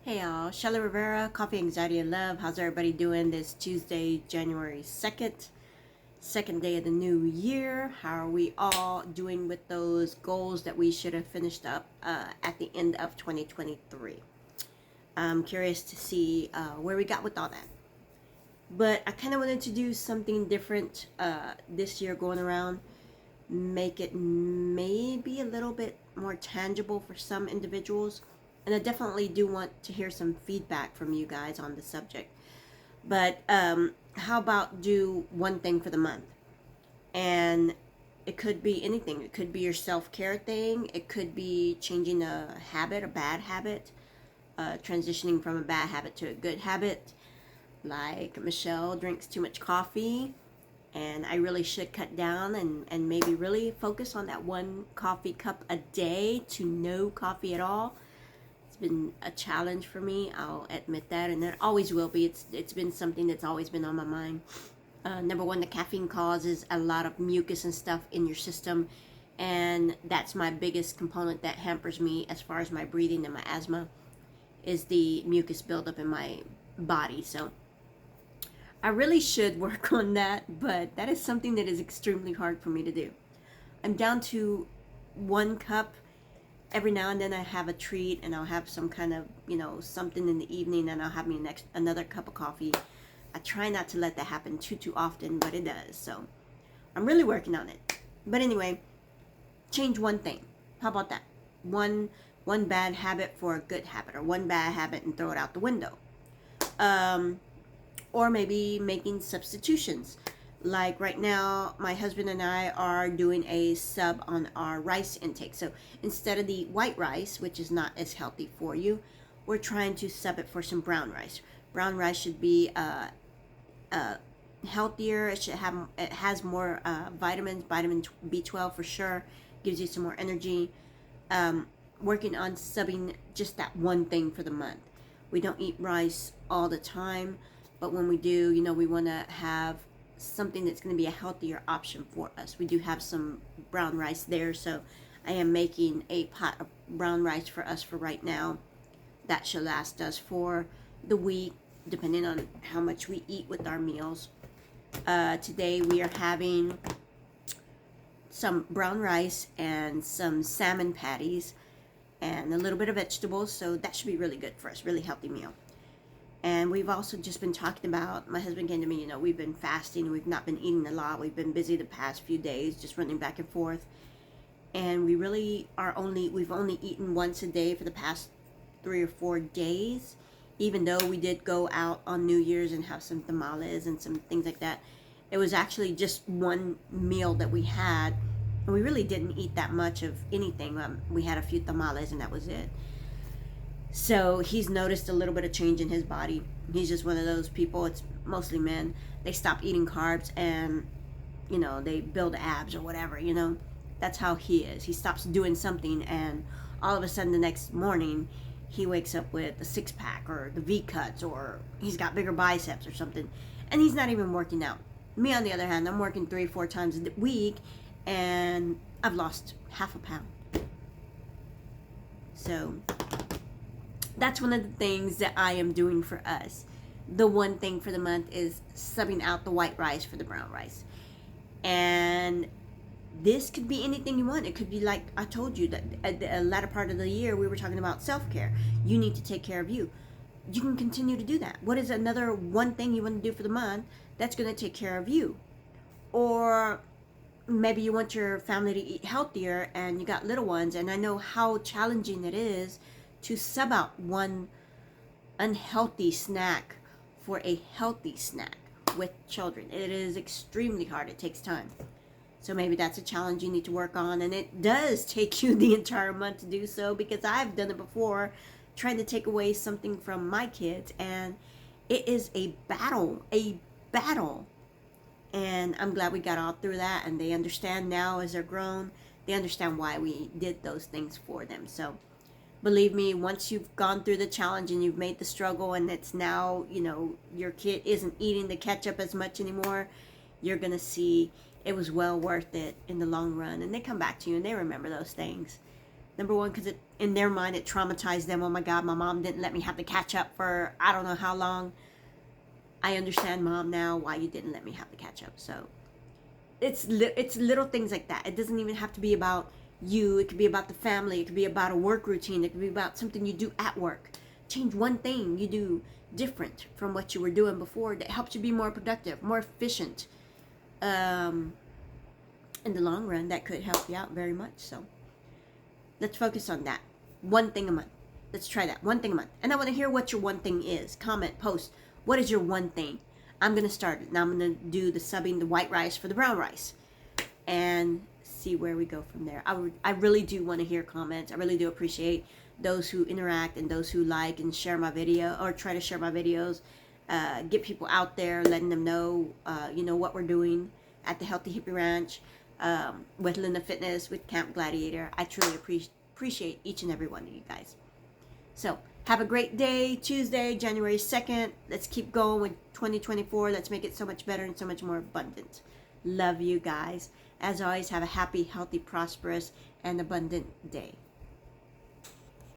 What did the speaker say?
Hey y'all, Shelly Rivera, Coffee Anxiety and Love. How's everybody doing this Tuesday, January 2nd, second day of the new year? How are we all doing with those goals that we should have finished up at the end of 2023? I'm curious to see where we got with all that. But I kind of wanted to do something different this year going around, make it maybe a little bit more tangible for some individuals. And I definitely do want to hear some feedback from you guys on the subject. But how about do one thing for the month? And it could be anything. It could be your self-care thing. It could be changing a habit, a bad habit, transitioning from a bad habit to a good habit. Like Michelle drinks too much coffee, and I really should cut down and maybe really focus on that one coffee cup a day to no coffee at all. It's been a challenge for me, I'll admit that, and it always will be. It's been something that's always been on my mind. Number one, the caffeine causes a lot of mucus and stuff in your system, and that's my biggest component that hampers me as far as my breathing and my asthma, is the mucus buildup in my body. So I really should work on that, but that is something that is extremely hard for me to do. I'm down to one cup. Every now and then I have a treat, and I'll have some kind of, something in the evening, and I'll have me another cup of coffee. I try not to let that happen too often, but it does. So I'm really working on it. But anyway, change one thing. How about that? One bad habit for a good habit, or one bad habit and throw it out the window. Or maybe making substitutions. Like right now, my husband and I are doing a sub on our rice intake. So instead of the white rice, which is not as healthy for you, we're trying to sub it for some brown rice. Brown rice should be healthier. It has more vitamins, vitamin B12 for sure, gives you some more energy. Working on subbing just that one thing for the month. We don't eat rice all the time, but when we do, we want to have something that's going to be a healthier option for us. We do have some brown rice there, so I am making a pot of brown rice for us for right now. That should last us for the week, depending on how much we eat with our meals. Today we are having some brown rice and some salmon patties and a little bit of vegetables, so that should be really good for us, really healthy meal. And we've also just been talking about, my husband came to me, we've been fasting, we've not been eating a lot, we've been busy the past few days, just running back and forth. And we've only eaten once a day for the past 3 or 4 days, even though we did go out on New Year's and have some tamales and some things like that. It was actually just one meal that we had, and we really didn't eat that much of anything. We had a few tamales and that was it. So he's noticed a little bit of change in his body. He's just one of those people, it's mostly men, they stop eating carbs and, they build abs or whatever, That's how he is. He stops doing something, and all of a sudden the next morning, he wakes up with a six-pack or the V-cuts, or he's got bigger biceps or something. And he's not even working out. Me, on the other hand, I'm working 3-4 times a week, and I've lost half a pound. So that's one of the things that I am doing for us. The one thing for the month is subbing out the white rice for the brown rice. And this could be anything you want. It could be like I told you that at the latter part of the year, we were talking about self-care. You need to take care of you. You can continue to do that. What is another one thing you want to do for the month that's going to take care of you? Or maybe you want your family to eat healthier and you got little ones, and I know how challenging it is to sub out one unhealthy snack for a healthy snack with children. It is extremely hard. It takes time. So maybe that's a challenge you need to work on, and it does take you the entire month to do so, because I've done it before, trying to take away something from my kids, and it is a battle. And I'm glad we got all through that, and they understand now as they're grown. They understand why we did those things for them. So believe me, once you've gone through the challenge and you've made the struggle, and it's now, your kid isn't eating the ketchup as much anymore, you're going to see it was well worth it in the long run. And they come back to you and they remember those things. Number one, because in their mind it traumatized them. Oh my God, my mom didn't let me have the catch up for I don't know how long. I understand, Mom, now why you didn't let me have the catch up. So it's little things like that. It doesn't even have to be about you. It could be about the family. It could be about a work routine. It could be about something you do at work. Change one thing you do different from what you were doing before that helps you be more productive, more efficient. In the long run, that could help you out very much. So let's focus on that. One thing a month. Let's try that. One thing a month. And I want to hear what your one thing is. Comment, post. What is your one thing? I'm going to start it. Now I'm going to do the subbing the white rice for the brown rice. And see where we go from there. I really do want to hear comments. I really do appreciate those who interact and those who like and share my video or try to share my videos. Get people out there, letting them know, what we're doing at the Healthy Hippie Ranch, with Linda Fitness, with Camp Gladiator. I truly appreciate each and every one of you guys. So have a great day, Tuesday, January 2nd. Let's keep going with 2024. Let's make it so much better and so much more abundant. Love you guys. As always, have a happy, healthy, prosperous, and abundant day.